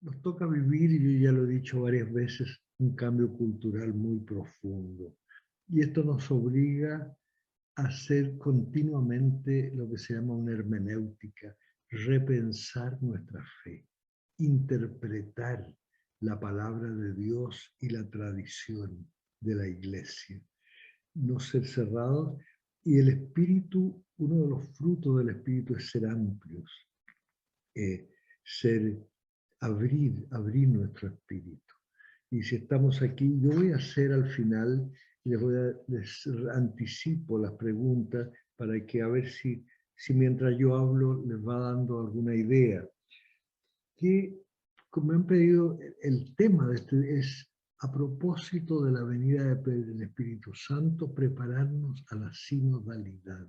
Nos toca vivir, y yo ya lo he dicho varias veces, un cambio cultural muy profundo. Y esto nos obliga a hacer continuamente lo que se llama una hermenéutica, repensar nuestra fe, interpretar la palabra de Dios y la tradición de la iglesia. No ser cerrados. Y el espíritu, uno de los frutos del espíritu es ser amplios, eh, ser, abrir nuestro espíritu. Y si estamos aquí, yo voy a hacer al final, les anticipo las preguntas para que a ver si mientras yo hablo les va dando alguna idea. Que, como me han pedido, el tema de este es, a propósito de la venida del Espíritu Santo, prepararnos a la sinodalidad.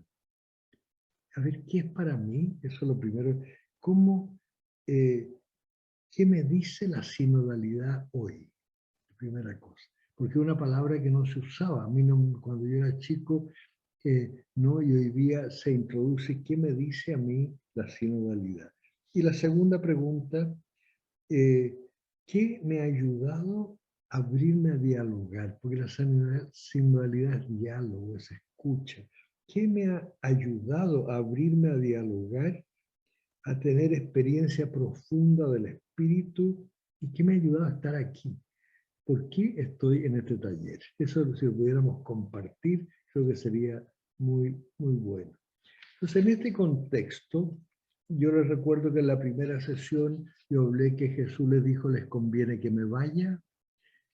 A ver, ¿qué es para mí? Eso es lo primero. ¿Cómo, eh, qué me dice la sinodalidad hoy? Primera cosa. Porque es una palabra que no se usaba. A mí no, cuando yo era chico, no, y hoy día se introduce. ¿Qué me dice a mí la sinodalidad? Y la segunda pregunta, eh, ¿qué me ha ayudado a abrirme a dialogar? Porque la sinodalidad es diálogo, es escucha. ¿Qué me ha ayudado a abrirme a dialogar, a tener experiencia profunda del espíritu? ¿Y qué me ha ayudado a estar aquí? ¿Por qué estoy en este taller? Eso, si lo pudiéramos compartir, creo que sería muy, muy bueno. Entonces, en este contexto, yo les recuerdo que en la primera sesión yo hablé que Jesús les dijo, les conviene que me vaya,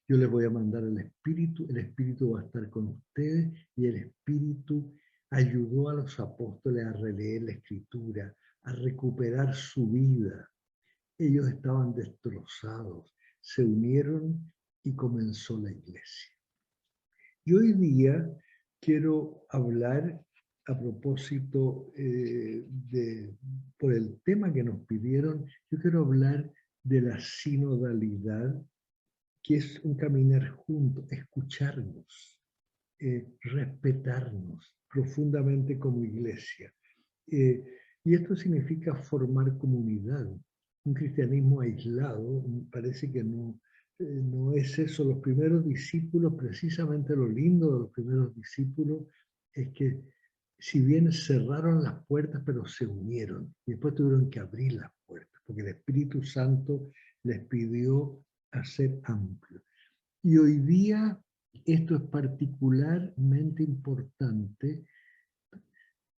yo les voy a mandar el Espíritu va a estar con ustedes, y el Espíritu ayudó a los apóstoles a releer la Escritura, a recuperar su vida. Ellos estaban destrozados, se unieron y comenzó la iglesia. Y hoy día quiero hablar a propósito por el tema que nos pidieron, yo quiero hablar de la sinodalidad, que es un caminar juntos, escucharnos, respetarnos profundamente como iglesia. Y esto significa formar comunidad. Un cristianismo aislado parece que no es eso. Los primeros discípulos, precisamente lo lindo de los primeros discípulos, es que si bien cerraron las puertas, pero se unieron. Y después tuvieron que abrir las puertas, porque el Espíritu Santo les pidió hacer amplio. Y hoy día esto es particularmente importante.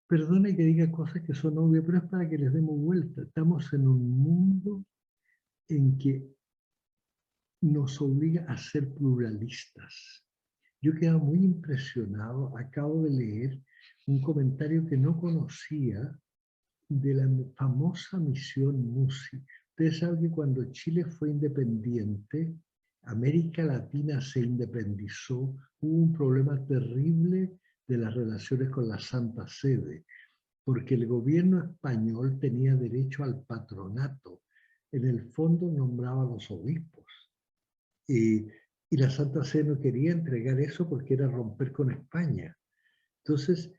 Perdone que diga cosas que son obvias, pero es para que les demos vuelta. Estamos en un mundo en que nos obliga a ser pluralistas. Yo quedé muy impresionado, acabo de leer un comentario que no conocía de la famosa misión MUSI. Ustedes saben que cuando Chile fue independiente, América Latina se independizó, hubo un problema terrible de las relaciones con la Santa Sede, porque el gobierno español tenía derecho al patronato. En el fondo nombraba a los obispos. Y la Santa Sede no quería entregar eso porque era romper con España. Entonces,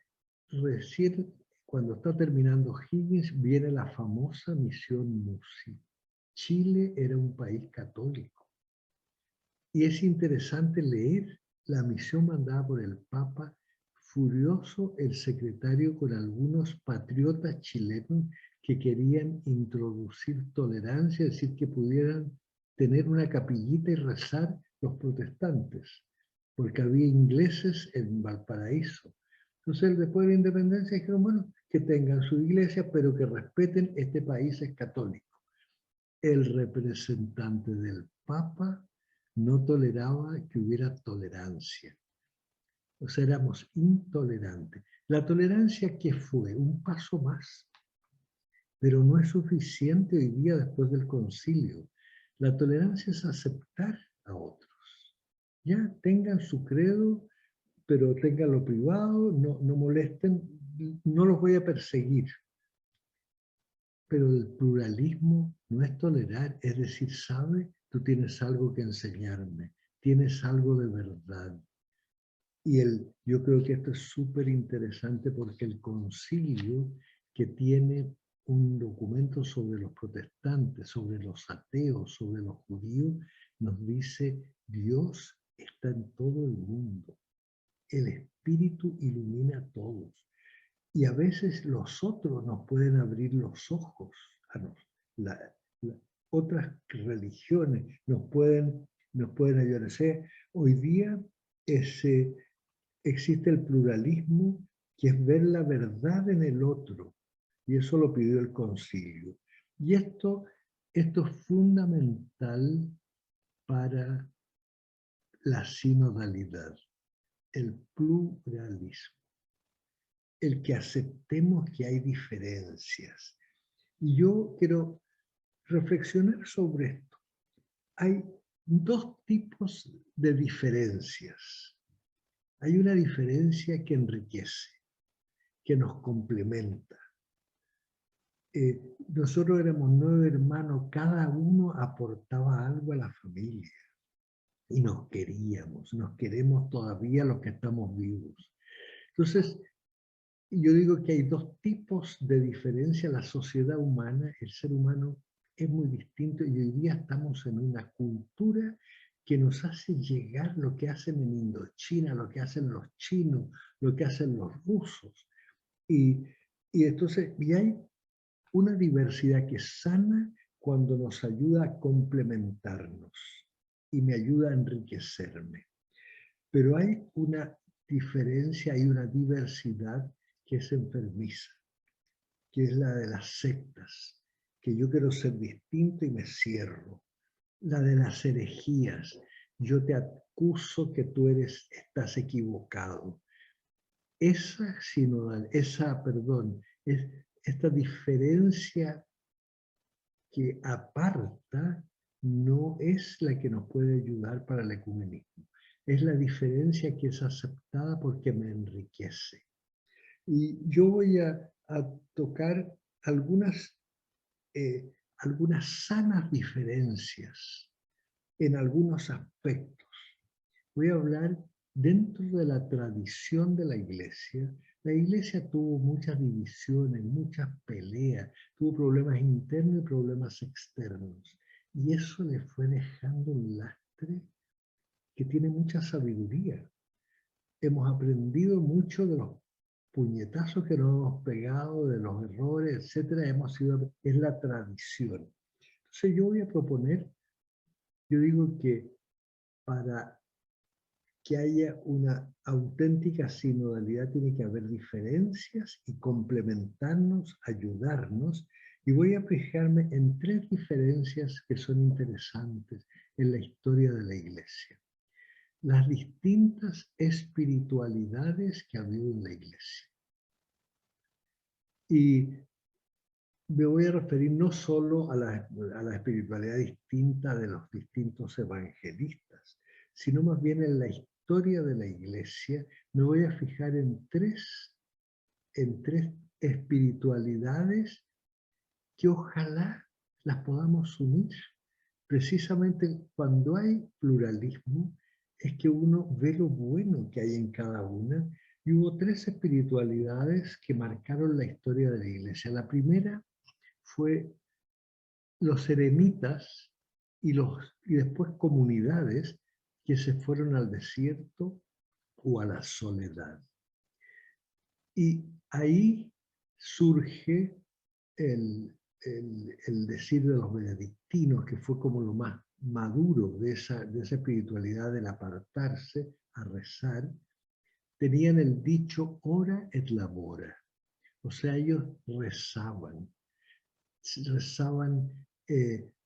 recién cuando está terminando Higgins, viene la famosa misión MUSI. Chile era un país católico. Y es interesante leer la misión mandada por el Papa, furioso el secretario con algunos patriotas chilenos que querían introducir tolerancia, es decir, que pudieran tener una capillita y rezar los protestantes, porque había ingleses en Valparaíso. Entonces, después de la independencia dijeron, bueno, que tengan su iglesia, pero que respeten, este país es católico. El representante del Papa no toleraba que hubiera tolerancia. O sea, éramos intolerantes. La tolerancia, ¿qué fue? Un paso más. Pero no es suficiente hoy día después del concilio. La tolerancia es aceptar a otros. Ya tengan su credo, pero tengan lo privado, no molesten, no los voy a perseguir. Pero el pluralismo no es tolerar, es decir, sabe, tú tienes algo que enseñarme, tienes algo de verdad. Y yo creo que esto es súper interesante porque el concilio que tiene un documento sobre los protestantes, sobre los ateos, sobre los judíos, nos dice: Dios está en todo el mundo. El Espíritu ilumina a todos. Y a veces los otros nos pueden abrir los ojos a la- otras religiones nos pueden ayudar. O sea, hoy día existe el pluralismo, que es ver la verdad en el otro, y eso lo pidió el concilio. Y esto es fundamental para la sinodalidad, el pluralismo, el que aceptemos que hay diferencias. Y yo quiero reflexionar sobre esto. Hay dos tipos de diferencias. Hay una diferencia que enriquece, que nos complementa. Nosotros éramos 9 hermanos, cada uno aportaba algo a la familia y nos queríamos, nos queremos todavía los que estamos vivos. Entonces, yo digo que hay dos tipos de diferencia. La sociedad humana, el ser humano es muy distinto y hoy día estamos en una cultura que nos hace llegar lo que hacen en Indochina, lo que hacen los chinos, lo que hacen los rusos. Y, entonces, y hay una diversidad que es sana cuando nos ayuda a complementarnos y me ayuda a enriquecerme. Pero hay una diferencia, hay una diversidad que es enfermiza, que es la de las sectas, que yo quiero ser distinto y me cierro. La de las herejías, yo te acuso que tú estás equivocado. Esta diferencia que aparta no es la que nos puede ayudar para el ecumenismo. Es la diferencia que es aceptada porque me enriquece. Y yo voy a tocar algunas, algunas sanas diferencias en algunos aspectos. Voy a hablar dentro de la tradición de la iglesia. La iglesia tuvo muchas divisiones, muchas peleas, tuvo problemas internos y problemas externos. Y eso le fue dejando un lastre que tiene mucha sabiduría. Hemos aprendido mucho de los puñetazos que nos hemos pegado, de los errores, etcétera. Es la tradición. Entonces yo voy a proponer, yo digo que para que haya una auténtica sinodalidad tiene que haber diferencias y complementarnos, ayudarnos. Y voy a fijarme en 3 diferencias que son interesantes en la historia de la Iglesia. Las distintas espiritualidades que ha habido en la Iglesia. Y me voy a referir no solo a la espiritualidad distinta de los distintos evangelistas, sino más bien en la historia de la Iglesia. Me voy a fijar en tres espiritualidades que ojalá las podamos unir. Precisamente cuando hay pluralismo es que uno ve lo bueno que hay en cada una, y hubo 3 espiritualidades que marcaron la historia de la Iglesia. La primera fue los eremitas y después comunidades que se fueron al desierto o a la soledad. Y ahí surge el decir de los benedictinos, que fue como lo más maduro de esa espiritualidad del apartarse a rezar. Tenían el dicho ora et labora. O sea, ellos rezaban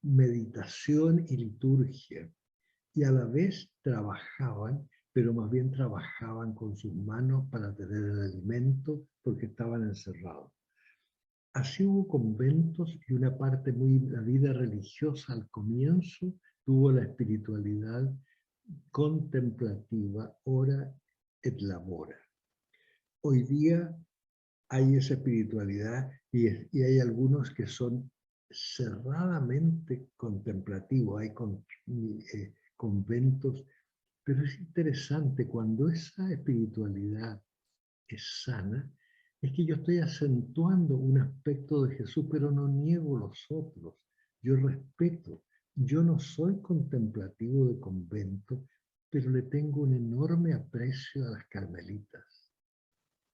meditación y liturgia, y a la vez trabajaban, pero más bien trabajaban con sus manos para tener el alimento porque estaban encerrados. Así hubo conventos y una parte la vida religiosa al comienzo tuvo la espiritualidad contemplativa, ora et labora. Hoy día hay esa espiritualidad y hay algunos que son cerradamente contemplativos, hay conventos, pero es interesante cuando esa espiritualidad es sana, es que yo estoy acentuando un aspecto de Jesús, pero no niego los otros. Yo respeto. Yo no soy contemplativo de convento, pero le tengo un enorme aprecio a las carmelitas.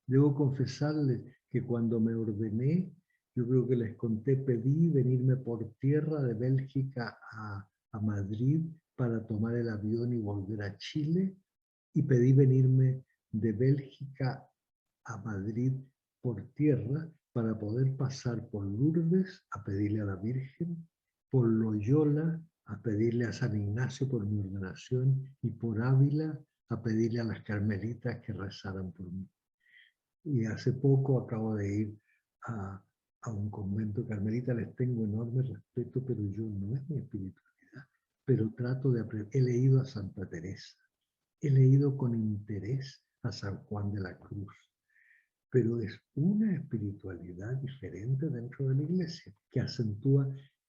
Debo confesarles que cuando me ordené, yo creo que les conté, pedí venirme por tierra de Bélgica a Madrid para tomar el avión y volver a Chile, y pedí venirme de Bélgica a Madrid por tierra para poder pasar por Lourdes a pedirle a la Virgen, por Loyola a pedirle a San Ignacio por mi ordenación y por Ávila a pedirle a las carmelitas que rezaran por mí. Y hace poco acabo de ir a, a un convento carmelita, les tengo enorme respeto, pero yo no es mi espiritualidad. Pero trato de aprender. He leído a Santa Teresa, he leído con interés a San Juan de la Cruz, pero es una espiritualidad diferente dentro de la Iglesia, que acentúa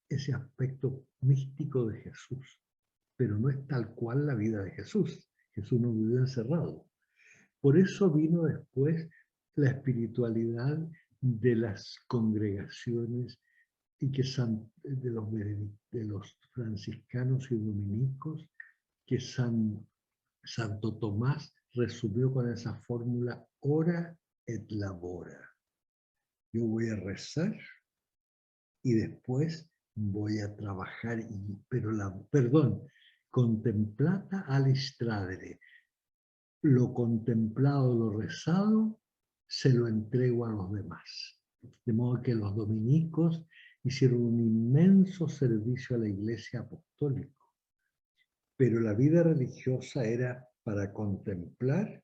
ese aspecto místico de Jesús, pero no es tal cual la vida de Jesús. Jesús no vivió encerrado. Por eso vino después la espiritualidad de las congregaciones y que de los franciscanos y dominicos, que Santo Tomás resumió con esa fórmula: ora et labora. Yo voy a rezar y después voy a trabajar, contemplata alistradere. Lo contemplado, lo rezado, se lo entrego a los demás. De modo que los dominicos hicieron un inmenso servicio a la Iglesia apostólica. Pero la vida religiosa era para contemplar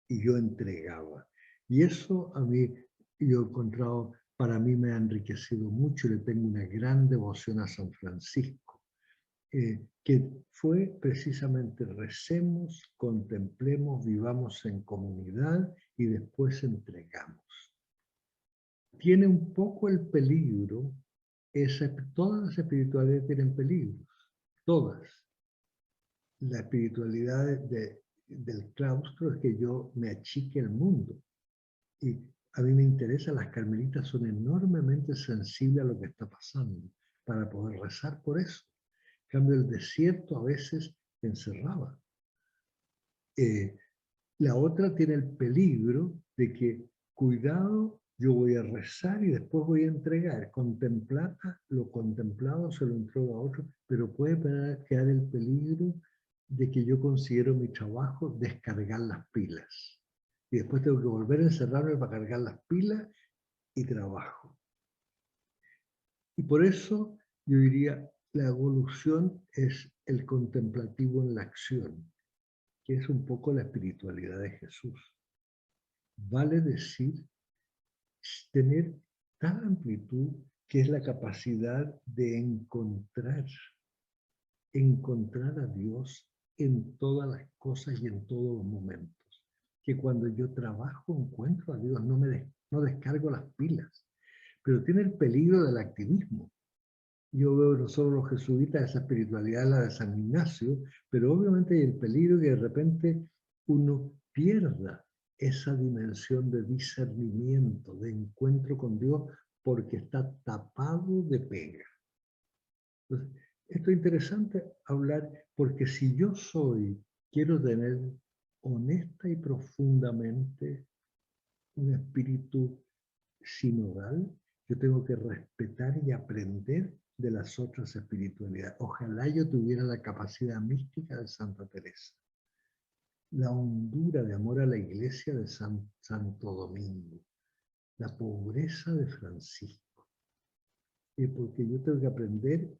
y yo entregaba. Y eso a mí, yo he encontrado, para mí me ha enriquecido mucho. Le tengo una gran devoción a San Francisco, que fue precisamente recemos, contemplemos, vivamos en comunidad y después entregamos. Tiene un poco el peligro, todas las espiritualidades tienen peligros, todas. La espiritualidad del claustro es que yo me achique el mundo. Y a mí me interesa, las carmelitas son enormemente sensibles a lo que está pasando para poder rezar por eso. En cambio, el desierto a veces encerraba. La otra tiene el peligro de que, cuidado, yo voy a rezar y después voy a entregar. Lo contemplado se lo entrego a otro, pero puede quedar el peligro de que yo considero mi trabajo descargar las pilas. Y después tengo que volver a encerrarme para cargar las pilas y trabajo. Y por eso yo diría, la evolución es el contemplativo en la acción, que es un poco la espiritualidad de Jesús. Vale decir, tener tal amplitud que es la capacidad de encontrar a Dios en todas las cosas y en todos los momentos. Que cuando yo trabajo encuentro a Dios, no descargo las pilas, pero tiene el peligro del activismo. Yo veo no solo los jesuitas, esa espiritualidad, la de San Ignacio, pero obviamente hay el peligro que de repente uno pierda esa dimensión de discernimiento, de encuentro con Dios, porque está tapado de pega. Entonces, esto es interesante hablar, porque si yo quiero tener honesta y profundamente un espíritu sinodal, yo tengo que respetar y aprender de las otras espiritualidades. Ojalá yo tuviera la capacidad mística de Santa Teresa, la hondura de amor a la iglesia de Santo Domingo, la pobreza de Francisco. Porque yo tengo que aprender,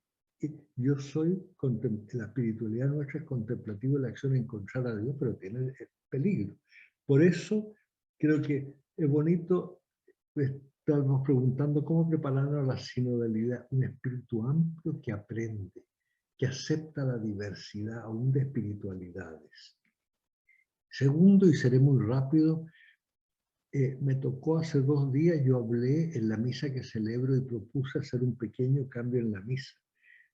la espiritualidad nuestra es contemplativa, la acción de encontrar a Dios, pero tiene peligro. Por eso creo que es bonito. Estamos preguntando cómo prepararnos a la sinodalidad, un espíritu amplio que aprende, que acepta la diversidad aún de espiritualidades. Segundo, y seré muy rápido, me tocó hace 2 días, yo hablé en la misa que celebro y propuse hacer un pequeño cambio en la misa.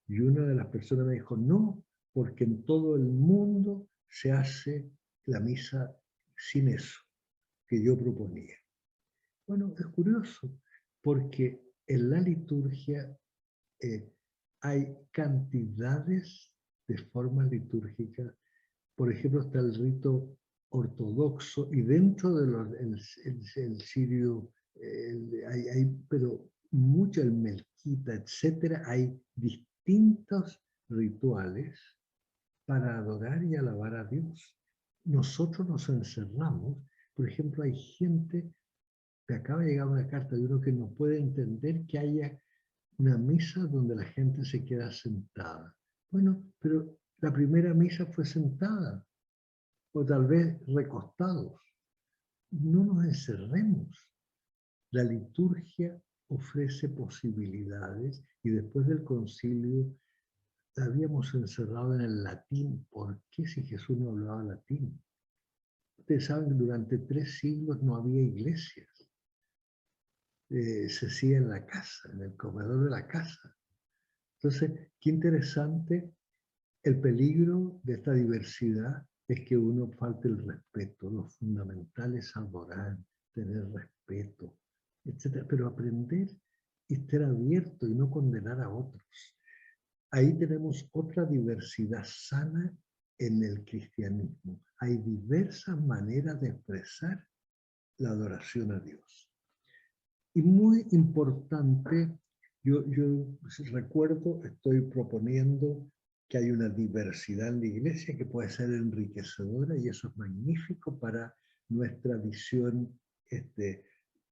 Y una de las personas me dijo, no, porque en todo el mundo se hace la misa sin eso que yo proponía. Bueno, es curioso, porque en la liturgia hay cantidades de formas litúrgicas. Por ejemplo, está el rito ortodoxo y dentro del sirio hay, pero mucho el melquita, etcétera, hay distintos rituales para adorar y alabar a Dios. Nosotros nos encerramos, por ejemplo, hay gente, que acaba de llegar una carta de uno que no puede entender que haya una misa donde la gente se queda sentada. Bueno, pero la primera misa fue sentada, o tal vez recostados. No nos encerremos. La liturgia ofrece posibilidades y después del concilio la habíamos encerrado en el latín. ¿Por qué si Jesús no hablaba latín? Ustedes saben que durante 3 siglos no había iglesias. Se hacía en la casa, en el comedor de la casa. Entonces, qué interesante. El peligro de esta diversidad es que uno falte el respeto. Lo fundamental es adorar, tener respeto, etc. Pero aprender y estar abierto y no condenar a otros. Ahí tenemos otra diversidad sana en el cristianismo. Hay diversas maneras de expresar la adoración a Dios. Y muy importante, yo recuerdo, estoy proponiendo que hay una diversidad en la iglesia que puede ser enriquecedora y eso es magnífico para nuestra visión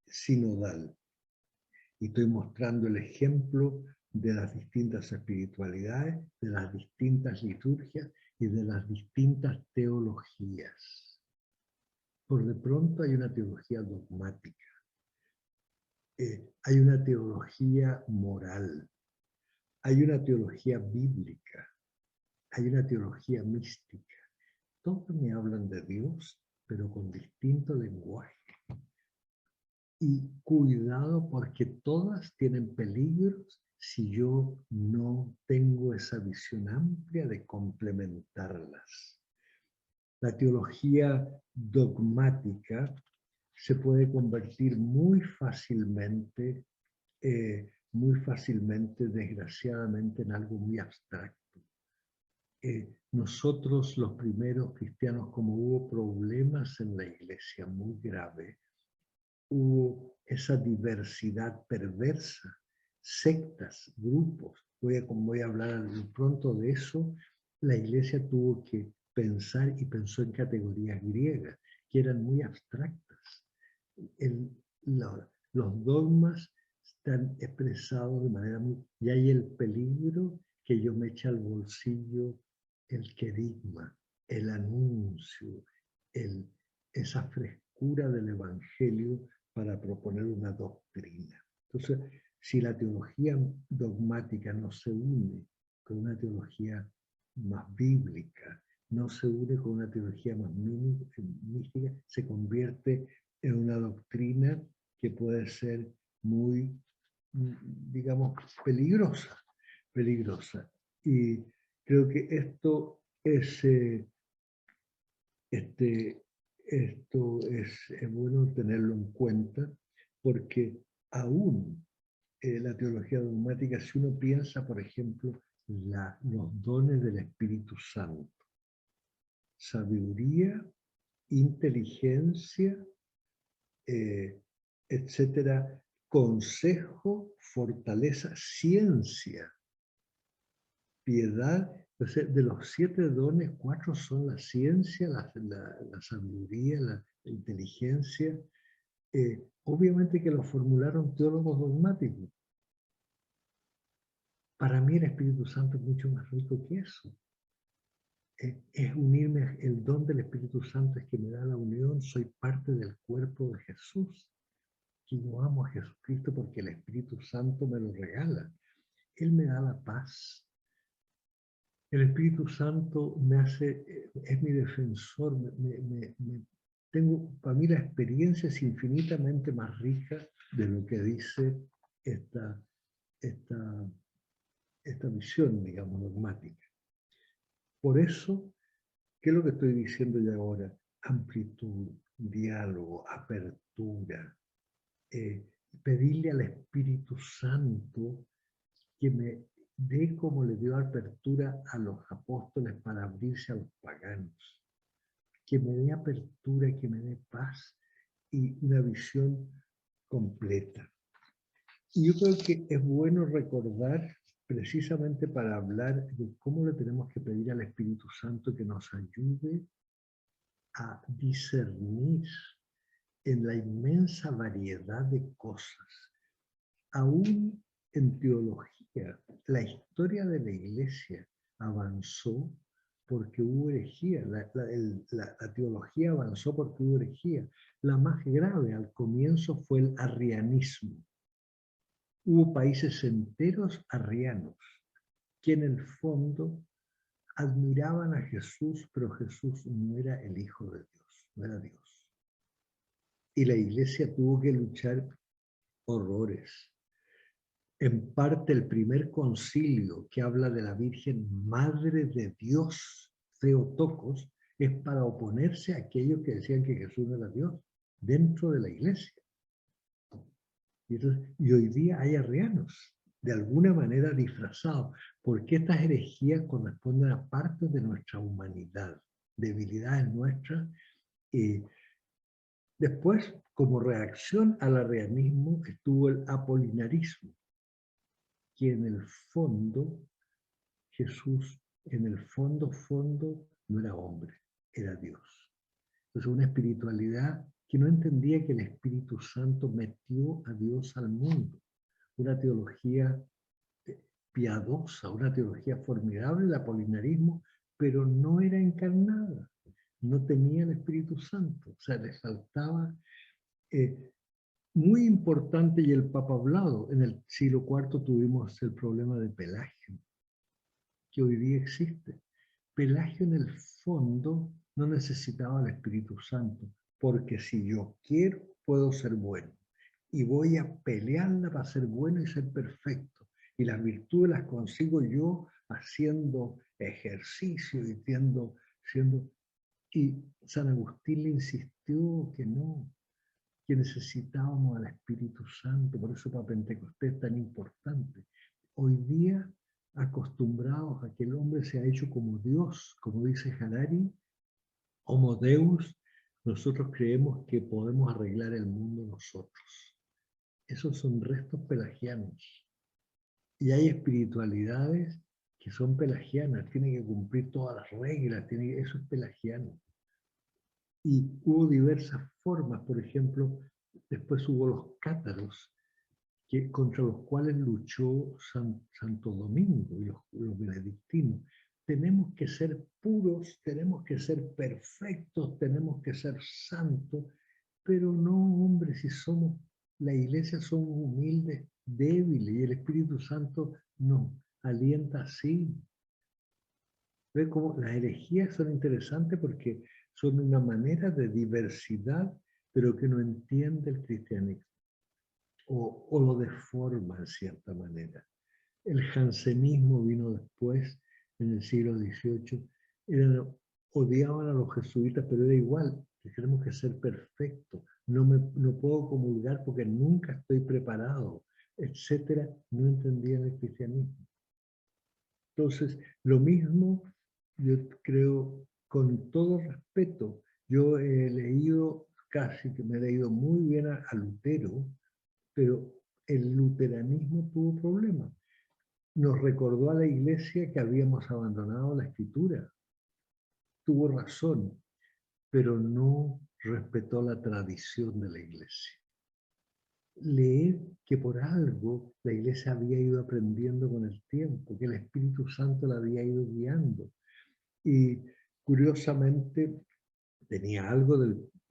sinodal. Y estoy mostrando el ejemplo de las distintas espiritualidades, de las distintas liturgias y de las distintas teologías. Por de pronto hay una teología dogmática. Hay una teología moral, hay una teología bíblica, hay una teología mística. Todos me hablan de Dios, pero con distinto lenguaje. Y cuidado porque todas tienen peligros si yo no tengo esa visión amplia de complementarlas. La teología dogmática se puede convertir muy fácilmente, desgraciadamente, en algo muy abstracto. Nosotros, los primeros cristianos, como hubo problemas en la iglesia muy grave, hubo esa diversidad perversa, sectas, grupos. Voy a hablar pronto de eso. La iglesia tuvo que pensar y pensó en categorías griegas, que eran muy abstractas. Los dogmas están expresados de manera muy... Y hay el peligro que yo me eche al bolsillo el querigma, el anuncio, esa frescura del evangelio para proponer una doctrina. Entonces, si la teología dogmática no se une con una teología más bíblica, no se une con una teología más mística, se convierte en una doctrina que puede ser muy, digamos, peligrosa. Y creo que esto es bueno tenerlo en cuenta porque aún la teología dogmática, si uno piensa, por ejemplo, los dones del Espíritu Santo, sabiduría, inteligencia, etcétera, consejo, fortaleza, ciencia, piedad. Entonces, de los 7 dones, 4 son la ciencia, la sabiduría, la inteligencia. Obviamente que lo formularon teólogos dogmáticos. Para mí el Espíritu Santo es mucho más rico que eso. Es unirme, el don del Espíritu Santo es que me da la unión, soy parte del cuerpo de Jesús. Que yo amo a Jesucristo porque el Espíritu Santo me lo regala. Él me da la paz. El Espíritu Santo es mi defensor. Para mí la experiencia es infinitamente más rica de lo que dice esta visión, digamos, dogmática. Por eso, ¿qué es lo que estoy diciendo ya ahora? Amplitud, diálogo, apertura, pedirle al Espíritu Santo que me dé como le dio apertura a los apóstoles para abrirse a los paganos, que me dé apertura, que me dé paz y una visión completa. Y yo creo que es bueno recordar, precisamente para hablar de cómo le tenemos que pedir al Espíritu Santo que nos ayude a discernir en la inmensa variedad de cosas. Aún en teología, la historia de la Iglesia avanzó porque hubo herejía. La teología avanzó porque hubo herejía. La más grave al comienzo fue el arrianismo. Hubo países enteros arrianos que en el fondo admiraban a Jesús, pero Jesús no era el Hijo de Dios, no era Dios. Y la Iglesia tuvo que luchar horrores. En parte el primer concilio que habla de la Virgen Madre de Dios, Theotokos, es para oponerse a aquellos que decían que Jesús no era Dios dentro de la Iglesia. Y hoy día hay arrianos, de alguna manera disfrazados, porque estas herejías corresponden a partes de nuestra humanidad, debilidades nuestras. Después, como reacción al arrianismo, estuvo el apolinarismo, que en el fondo, Jesús, en el fondo, no era hombre, era Dios. Entonces, una espiritualidad que no entendía que el Espíritu Santo metió a Dios al mundo. Una teología piadosa, una teología formidable, el apolinarismo, pero no era encarnada, no tenía el Espíritu Santo, o sea, le faltaba, muy importante, y el Papa hablado, en el siglo IV tuvimos el problema de Pelagio, que hoy día existe. Pelagio en el fondo no necesitaba el Espíritu Santo, porque si yo quiero, puedo ser bueno. Y voy a pelearla para ser bueno y ser perfecto. Y las virtudes las consigo yo haciendo ejercicio y siendo... Y San Agustín le insistió que no, que necesitábamos al Espíritu Santo. Por eso para Pentecostés es tan importante. Hoy día, acostumbrados a que el hombre se ha hecho como Dios, como dice Harari, Homo Deus, nosotros creemos que podemos arreglar el mundo nosotros. Esos son restos pelagianos. Y hay espiritualidades que son pelagianas, tienen que cumplir todas las reglas, eso es pelagiano. Y hubo diversas formas, por ejemplo, después hubo los cátaros, contra los cuales luchó Santo Domingo y los benedictinos. Tenemos que ser puros, tenemos que ser perfectos, tenemos que ser santos, pero no, hombre, si somos, la Iglesia somos humildes, débiles, y el Espíritu Santo nos alienta así. ¿Ves cómo las herejías son interesantes? Porque son una manera de diversidad, pero que no entiende el cristianismo, o lo deforma en cierta manera. El jansenismo vino después, en el siglo XVIII. Odiaban a los jesuitas, pero era igual, que tenemos que ser perfectos. No puedo comulgar porque nunca estoy preparado, etcétera. No entendían el cristianismo. Entonces, lo mismo, yo creo, con todo respeto, yo he leído, casi que me he leído muy bien a Lutero, pero el luteranismo tuvo problemas. Nos recordó a la Iglesia que habíamos abandonado la Escritura. Tuvo razón, pero no respetó la tradición de la Iglesia. Leer que por algo la Iglesia había ido aprendiendo con el tiempo, que el Espíritu Santo la había ido guiando. Y curiosamente tenía algo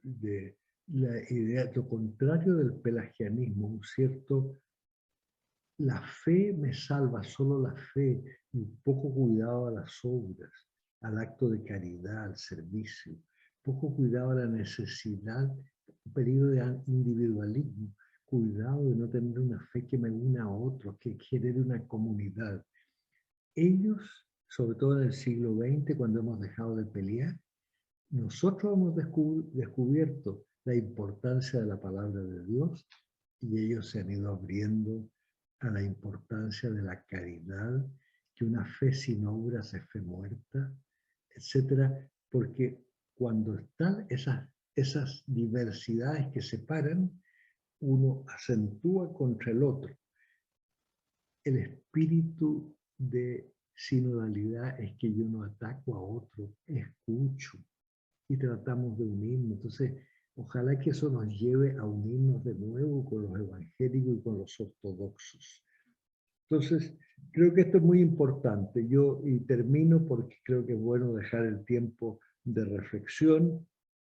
de la idea, lo contrario del pelagianismo, un cierto, la fe me salva, solo la fe, y un poco cuidado a las obras, al acto de caridad, al servicio, poco cuidado a la necesidad, un periodo de individualismo, cuidado de no tener una fe que me una a otros, que genere una comunidad. Ellos, sobre todo en el siglo XX, cuando hemos dejado de pelear, nosotros hemos descubierto la importancia de la palabra de Dios y ellos se han ido abriendo a la importancia de la caridad, que una fe sin obras es fe muerta, etcétera, porque cuando están esas diversidades que separan, uno acentúa contra el otro. El espíritu de sinodalidad es que yo no ataco a otro, escucho y tratamos de unirnos. Entonces, ojalá que eso nos lleve a unirnos de nuevo con los evangélicos y con los ortodoxos. Entonces, creo que esto es muy importante. Y termino porque creo que es bueno dejar el tiempo de reflexión.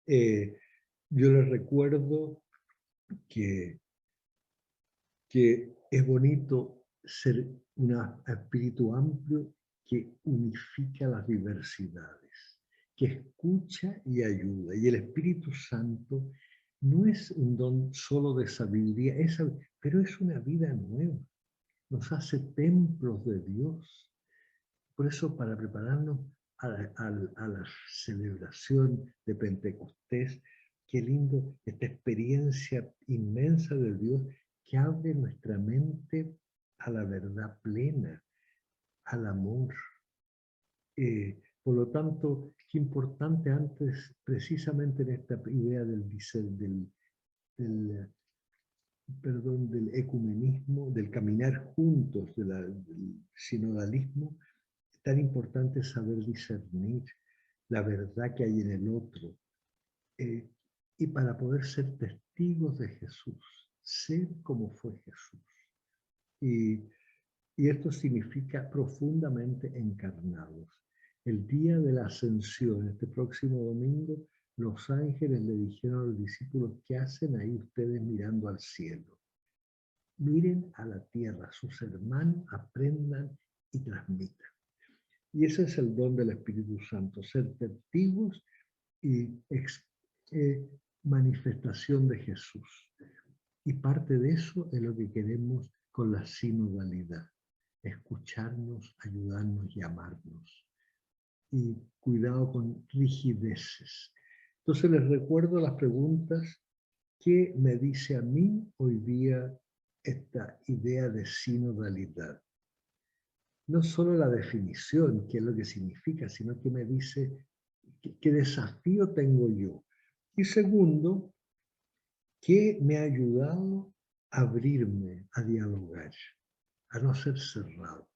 Yo les recuerdo que es bonito ser un espíritu amplio que unifica las diversidades, que escucha y ayuda. Y el Espíritu Santo no es un don solo de sabiduría, pero es una vida nueva. Nos hace templos de Dios. Por eso, para prepararnos a la celebración de Pentecostés, qué lindo esta experiencia inmensa de Dios que abre nuestra mente a la verdad plena, al amor. Por lo tanto, qué importante antes, precisamente en esta idea del ecumenismo, del caminar juntos, del sinodalismo, es tan importante saber discernir la verdad que hay en el otro, y para poder ser testigos de Jesús, ser como fue Jesús. Y esto significa profundamente encarnados. El día de la ascensión, este próximo domingo, los ángeles le dijeron a los discípulos: ¿qué hacen ahí ustedes mirando al cielo? Miren a la tierra, sus hermanos, aprendan y transmitan. Y ese es el don del Espíritu Santo, ser testigos y manifestación de Jesús. Y parte de eso es lo que queremos con la sinodalidad: escucharnos, ayudarnos y amarnos. Y cuidado con rigideces. Entonces les recuerdo las preguntas. ¿Qué me dice a mí hoy día esta idea de sinodalidad? No solo la definición, qué es lo que significa, sino que me dice qué desafío tengo yo. Y segundo, ¿qué me ha ayudado a abrirme, a dialogar, a no ser cerrado?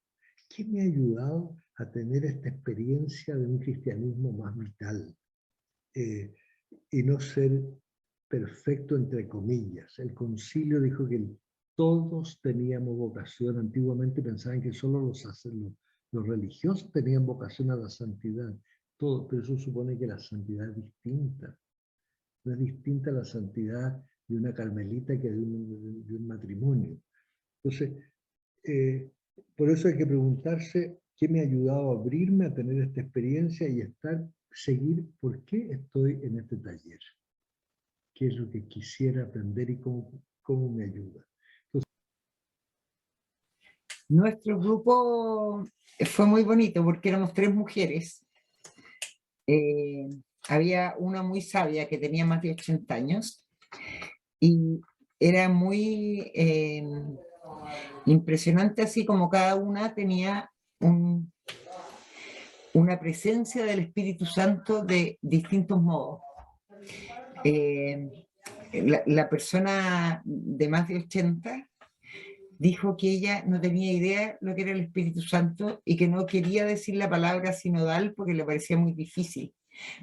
¿Qué me ha ayudado a tener esta experiencia de un cristianismo más vital? Y no ser perfecto entre comillas. El concilio dijo que todos teníamos vocación. Antiguamente pensaban que solo los religiosos tenían vocación a la santidad. Todo, pero eso supone que la santidad es distinta. No es distinta a la santidad de una carmelita que de un matrimonio. Entonces, por eso hay que preguntarse qué me ha ayudado a abrirme, a tener esta experiencia y seguir por qué estoy en este taller. ¿Qué es lo que quisiera aprender y cómo me ayuda? Entonces, nuestro grupo fue muy bonito porque éramos 3 mujeres. Había una muy sabia que tenía más de 80 años y era muy impresionante, así como cada una tenía una presencia del Espíritu Santo de distintos modos. La persona de más de 80 dijo que ella no tenía idea lo que era el Espíritu Santo y que no quería decir la palabra sinodal porque le parecía muy difícil,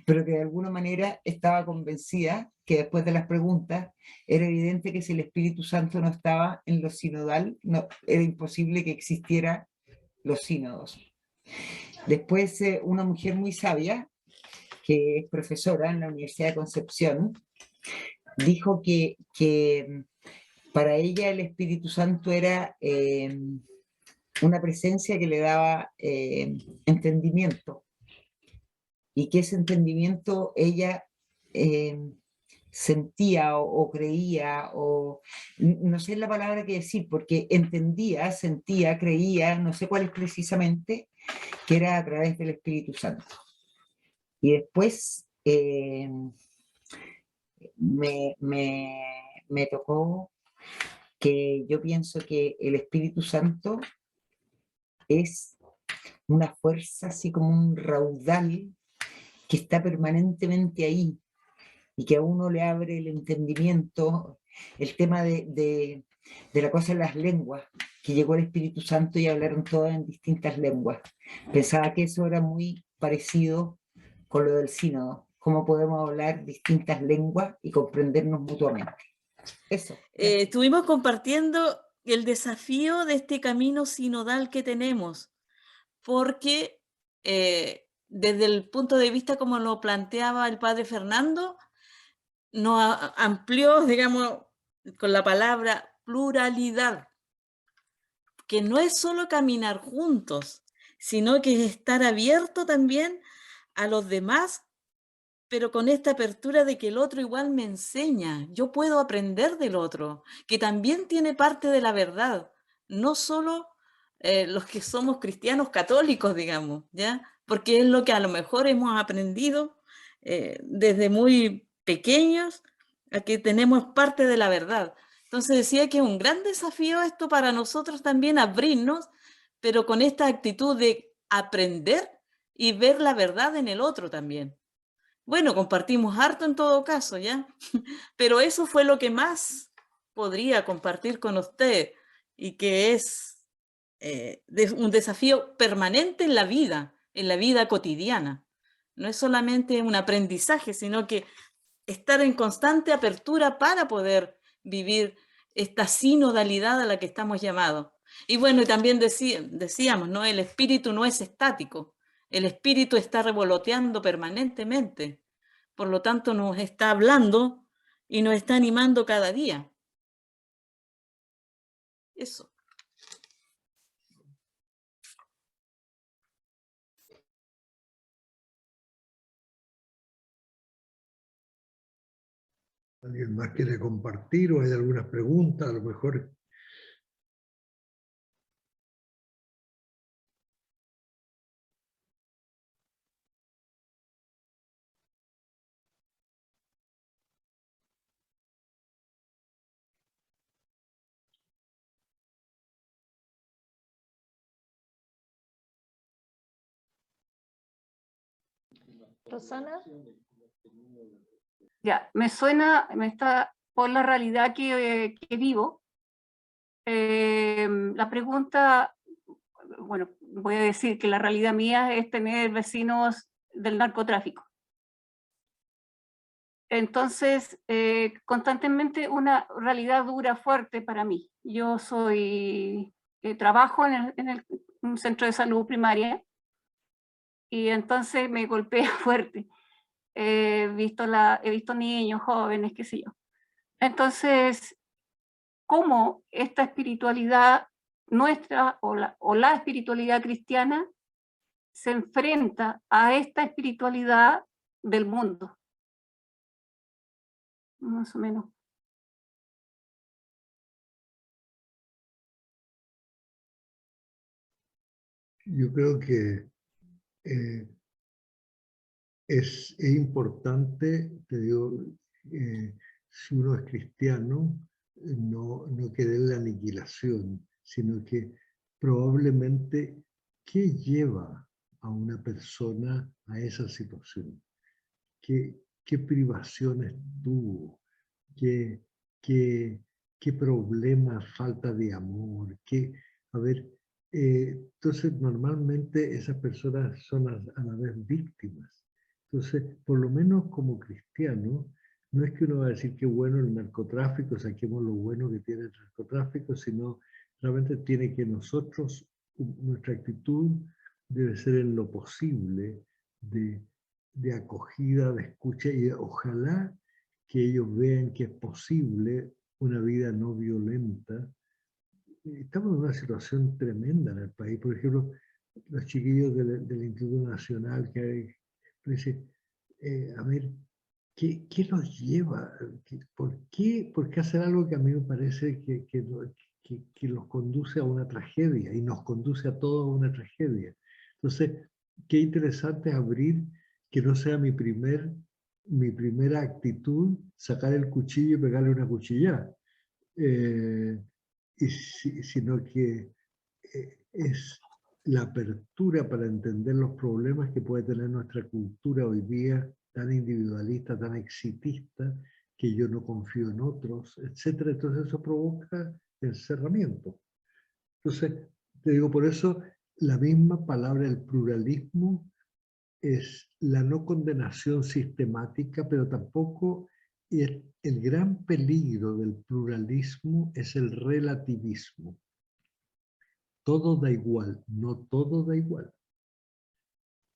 pero que de alguna manera estaba convencida que después de las preguntas era evidente que si el Espíritu Santo no estaba en lo sinodal, no, era imposible que existieran los sínodos. Después, una mujer muy sabia, que es profesora en la Universidad de Concepción, dijo que para ella el Espíritu Santo era una presencia que le daba entendimiento, y que ese entendimiento ella sentía o creía, o no sé la palabra que decir, porque entendía, sentía, creía, no sé cuál es precisamente, que era a través del Espíritu Santo. Y después me tocó que yo pienso que el Espíritu Santo es una fuerza así como un raudal que está permanentemente ahí y que a uno le abre el entendimiento. El tema de la cosa de las lenguas, que llegó el Espíritu Santo y hablaron todas en distintas lenguas. Pensaba que eso era muy parecido con lo del sínodo, cómo podemos hablar distintas lenguas y comprendernos mutuamente. Eso. Estuvimos compartiendo el desafío de este camino sinodal que tenemos, porque desde el punto de vista como lo planteaba el padre Fernando, nos amplió, digamos, con la palabra pluralidad, que no es solo caminar juntos, sino que es estar abierto también a los demás, pero con esta apertura de que el otro igual me enseña, yo puedo aprender del otro, que también tiene parte de la verdad, no solo los que somos cristianos católicos, digamos, ¿ya? Porque es lo que a lo mejor hemos aprendido desde muy pequeños, a que tenemos parte de la verdad. Entonces decía que es un gran desafío esto para nosotros también, abrirnos, pero con esta actitud de aprender y ver la verdad en el otro también. Bueno, compartimos harto en todo caso, ¿ya? Pero eso fue lo que más podría compartir con usted y que es un desafío permanente en la vida cotidiana. No es solamente un aprendizaje, sino que estar en constante apertura para poder vivir esta sinodalidad a la que estamos llamados. Y bueno, y también decíamos, ¿no? El espíritu no es estático, el espíritu está revoloteando permanentemente. Por lo tanto, nos está hablando y nos está animando cada día. Eso. ¿Alguien más quiere compartir o hay algunas preguntas? A lo mejor. Rosana. Ya, me suena, me está por la realidad que vivo. La pregunta, bueno, voy a decir que la realidad mía es tener vecinos del narcotráfico. Entonces, constantemente una realidad dura, fuerte para mí. Yo trabajo en un centro de salud primaria y entonces me golpea fuerte. He visto niños, jóvenes, qué sé yo. Entonces, ¿cómo esta espiritualidad nuestra o la espiritualidad cristiana se enfrenta a esta espiritualidad del mundo? Más o menos. Yo creo que es importante, te digo, si uno es cristiano, no querer la aniquilación, sino que probablemente, ¿qué lleva a una persona a esa situación? ¿Qué privaciones tuvo? ¿Qué problemas, falta de amor? A ver, entonces normalmente esas personas son a la vez víctimas. Entonces, por lo menos como cristiano, no es que uno va a decir que bueno el narcotráfico, saquemos lo bueno que tiene el narcotráfico, sino realmente tiene que nosotros, nuestra actitud debe ser en lo posible de acogida, de escucha, y ojalá que ellos vean que es posible una vida no violenta. Estamos en una situación tremenda en el país. Por ejemplo, los chiquillos del Instituto Nacional que hay, dicen, a ver, ¿qué nos lleva? ¿Por qué hacer algo que a mí me parece que los conduce a una tragedia y nos conduce a todos a una tragedia? Entonces, qué interesante abrir que no sea mi primera actitud sacar el cuchillo y pegarle una cuchillada. sino que es la apertura para entender los problemas que puede tener nuestra cultura hoy día, tan individualista, tan exitista, que yo no confío en otros, etc. Entonces eso provoca encerramiento. Entonces, te digo, por eso la misma palabra, el pluralismo, es la no condenación sistemática, pero tampoco el gran peligro del pluralismo es el relativismo. Todo da igual, no todo da igual.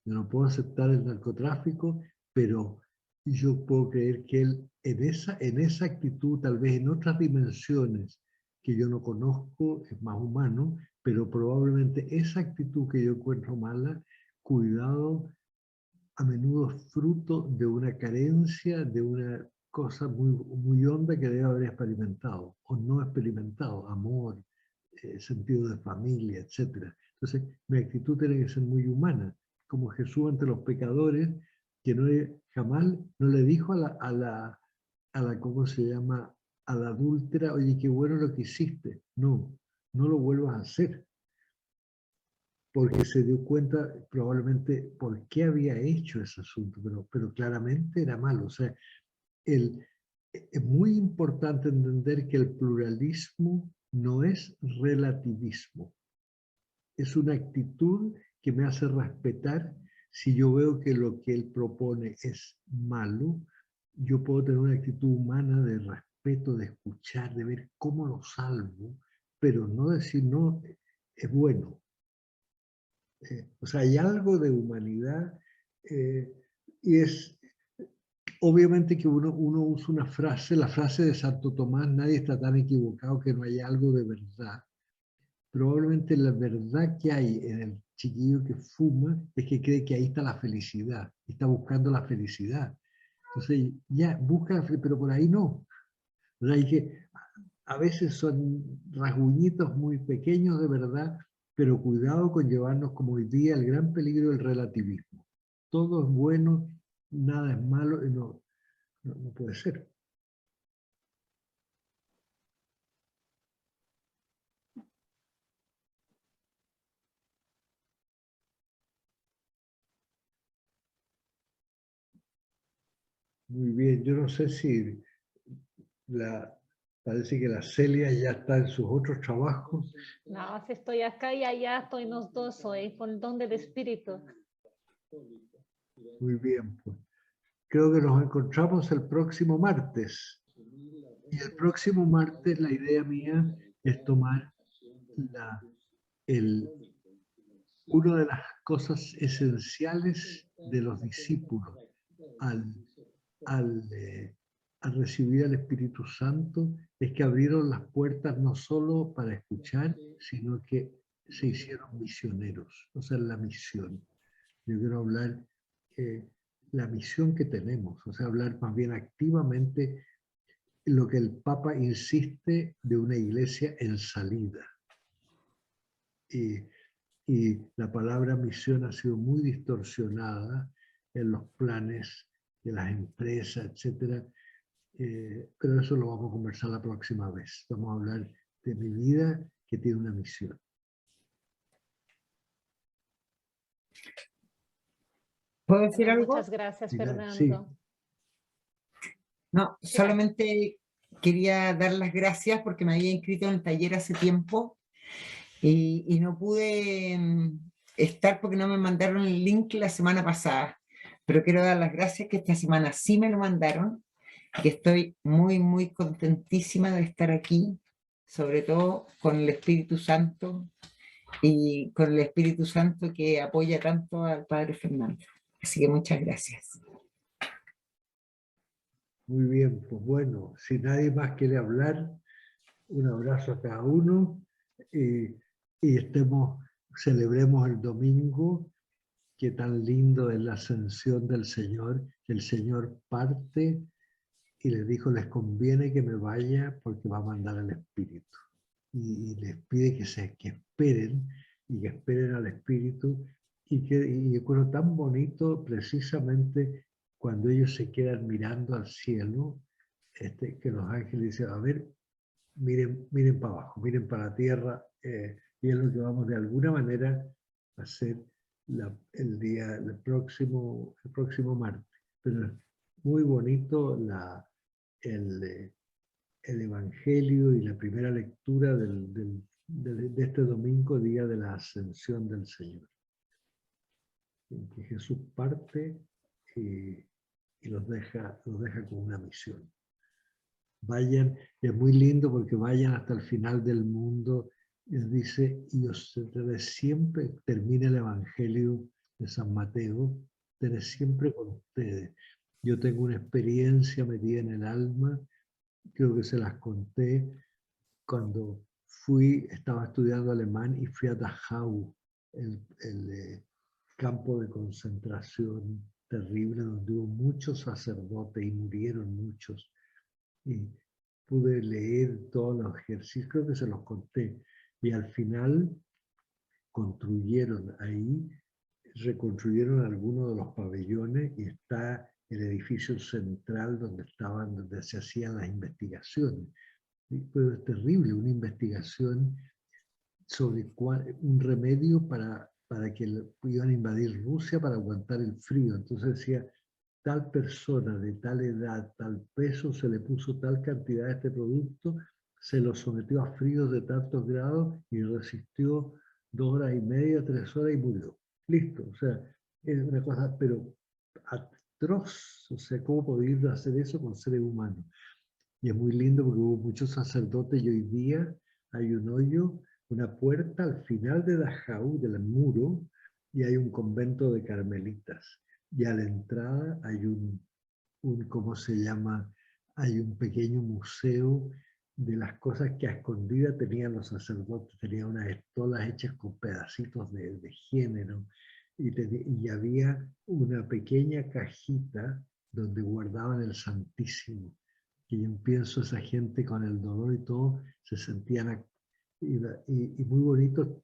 Yo no puedo aceptar el narcotráfico, pero yo puedo creer que él en esa actitud, tal vez en otras dimensiones que yo no conozco, es más humano, pero probablemente esa actitud que yo encuentro mala, cuidado, a menudo es fruto de una carencia, de una cosa muy, muy honda que debe haber experimentado o no experimentado, amor, sentido de familia, etc. Entonces, mi actitud tiene que ser muy humana, como Jesús ante los pecadores, que jamás no le dijo a la, ¿cómo se llama?, a la adúltera, oye, qué bueno lo que hiciste. No, no lo vuelvas a hacer. Porque se dio cuenta probablemente por qué había hecho ese asunto, pero claramente era malo. O sea, es muy importante entender que el pluralismo no es relativismo. Es una actitud que me hace respetar. Si yo veo que lo que él propone es malo, yo puedo tener una actitud humana de respeto, de escuchar, de ver cómo lo salvo, pero no decir, no, es bueno. O sea, hay algo de humanidad y es obviamente que uno usa una frase, la frase de Santo Tomás, nadie está tan equivocado que no haya algo de verdad. Probablemente la verdad que hay en el chiquillo que fuma es que cree que ahí está la felicidad, está buscando la felicidad. Entonces ya busca, pero por ahí no. O sea, hay que, a veces son rasguñitos muy pequeños de verdad, pero cuidado con llevarnos como hoy día el gran peligro del relativismo. Todo es bueno, nada es malo, y no puede ser. Muy bien, yo no sé si parece que la Celia ya está en sus otros trabajos. No, si estoy acá y allá estoy los dos hoy, con el don del espíritu. Muy bien, pues. Creo que nos encontramos el próximo martes. Y el próximo martes la idea mía es tomar una de las cosas esenciales de los discípulos al recibir al Espíritu Santo es que abrieron las puertas no solo para escuchar, sino que se hicieron misioneros. O sea, la misión. Yo quiero hablar la misión que tenemos, o sea, hablar más bien activamente lo que el Papa insiste de una iglesia en salida. Y la palabra misión ha sido muy distorsionada en los planes de las empresas, etc. Pero eso lo vamos a conversar la próxima vez. Vamos a hablar de mi vida que tiene una misión. ¿Puedo decir algo? Muchas gracias, Fernando. Sí. No, solamente quería dar las gracias porque me había inscrito en el taller hace tiempo y no pude estar porque no me mandaron el link la semana pasada. Pero quiero dar las gracias que esta semana sí me lo mandaron, que estoy muy, muy contentísima de estar aquí, sobre todo con el Espíritu Santo y con el Espíritu Santo que apoya tanto al Padre Fernando. Así que muchas gracias. Muy bien, pues bueno, si nadie más quiere hablar, un abrazo a cada uno y celebremos el domingo, que tan lindo es la ascensión del Señor, que el Señor parte y les dijo, les conviene que me vaya porque va a mandar al Espíritu. Y les pide que esperen y que esperen al Espíritu y yo creo tan bonito precisamente cuando ellos se quedan mirando al cielo, que los ángeles dicen, a ver, miren para abajo, miren para la tierra, y es lo que vamos de alguna manera a hacer el próximo martes. Pero es muy bonito el Evangelio y la primera lectura de este domingo, día de la ascensión del Señor. En que Jesús parte y los deja con una misión. Vayan, es muy lindo porque vayan hasta el final del mundo. Les dice, y os tendré siempre, termina el Evangelio de San Mateo, estaré siempre con ustedes. Yo tengo una experiencia metida en el alma, creo que se las conté, cuando estaba estudiando alemán y fui a Dachau, el campo de concentración terrible, donde hubo muchos sacerdotes y murieron muchos. Y pude leer todos los ejercicios, creo que se los conté, y al final reconstruyeron algunos de los pabellones y está el edificio central donde se hacían las investigaciones. Pero es terrible, una investigación sobre un remedio para que iban a invadir Rusia para aguantar el frío. Entonces decía, tal persona de tal edad, tal peso, se le puso tal cantidad de este producto, se lo sometió a fríos de tantos grados y resistió 2 horas y media, 3 horas y murió. Listo, o sea, es una cosa, pero atroz, o sea, ¿cómo podían hacer eso con seres humanos? Y es muy lindo porque hubo muchos sacerdotes y hoy día hay un hoyo, una puerta al final de Dachau, del muro, y hay un convento de carmelitas. Y a la entrada hay ¿cómo se llama? Hay un pequeño museo de las cosas que a escondida tenían los sacerdotes. Tenían unas estolas hechas con pedacitos de género. Y había una pequeña cajita donde guardaban el Santísimo. Y yo pienso, esa gente con el dolor y todo, se sentían... Y muy bonito,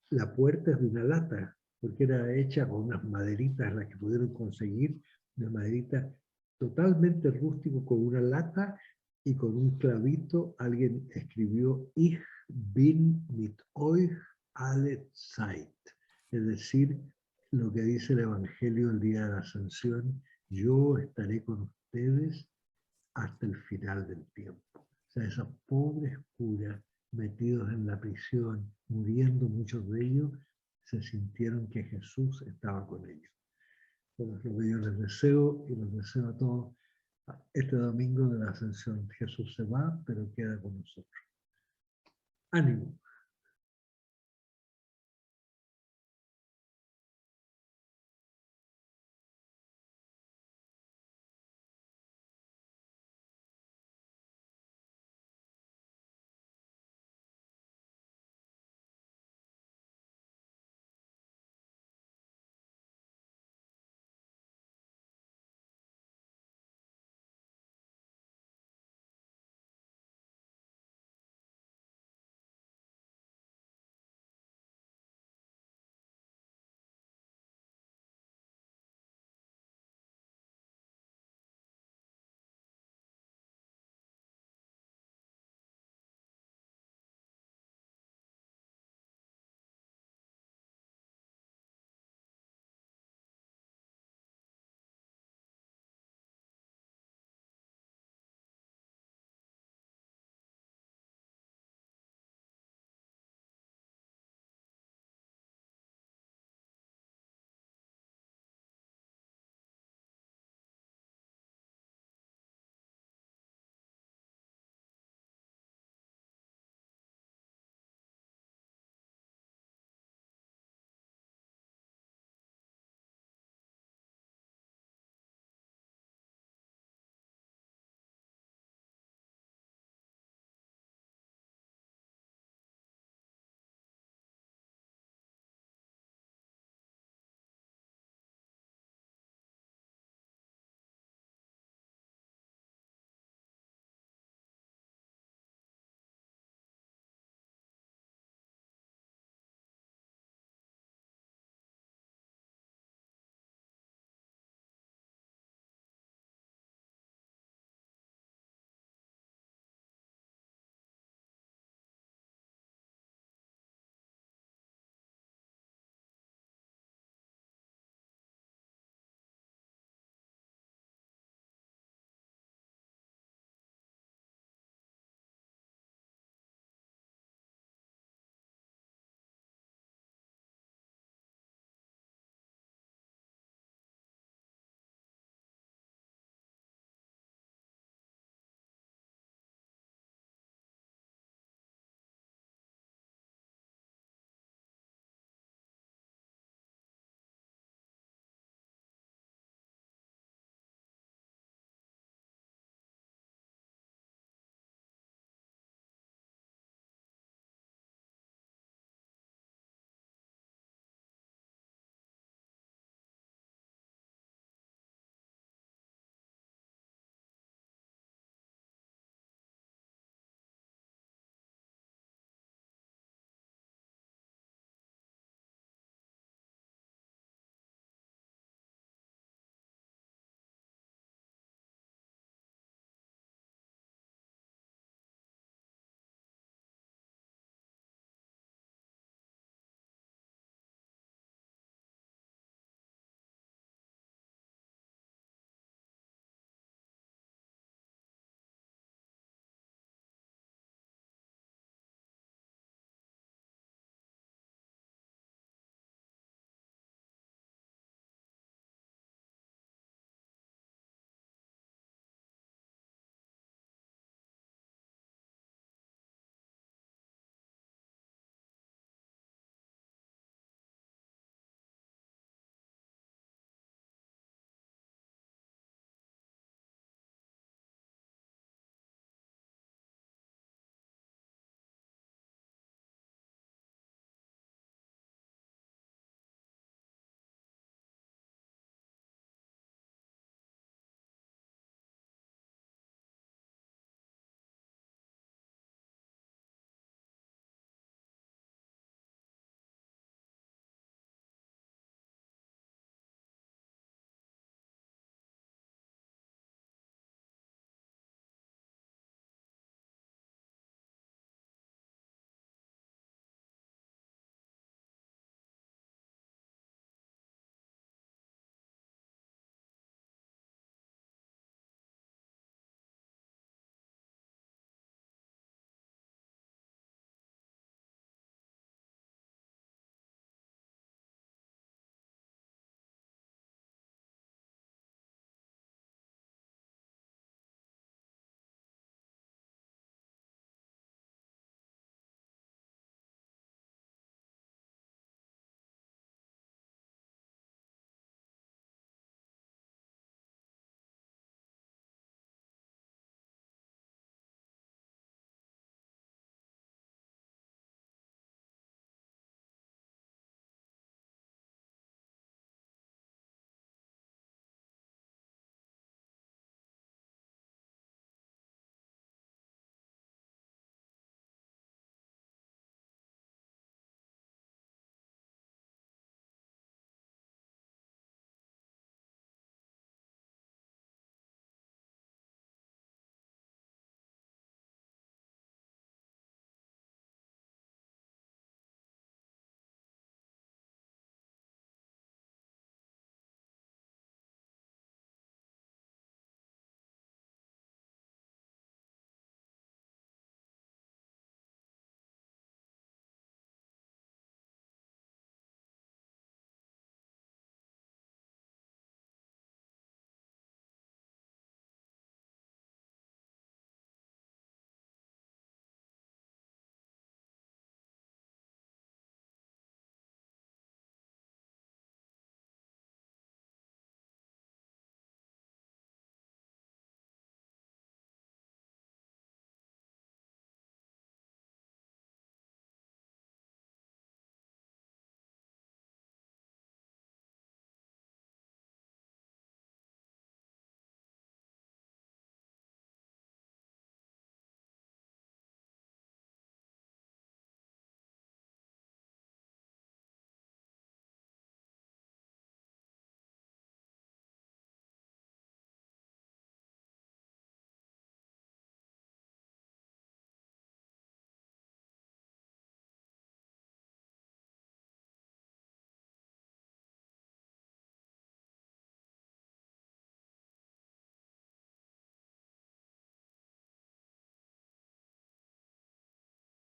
la puerta es de una lata, porque era hecha con unas maderitas, las que pudieron conseguir, una maderita totalmente rústico, con una lata y con un clavito. Alguien escribió, Ich bin mit euch alle Zeit. Es decir, lo que dice el Evangelio el día de la Ascensión, yo estaré con ustedes hasta el final del tiempo. O sea, esos pobres curas metidos en la prisión, muriendo muchos de ellos, se sintieron que Jesús estaba con ellos. Eso es lo que yo les deseo y les deseo a todos este domingo de la Ascensión. Jesús se va, pero queda con nosotros. Ánimo.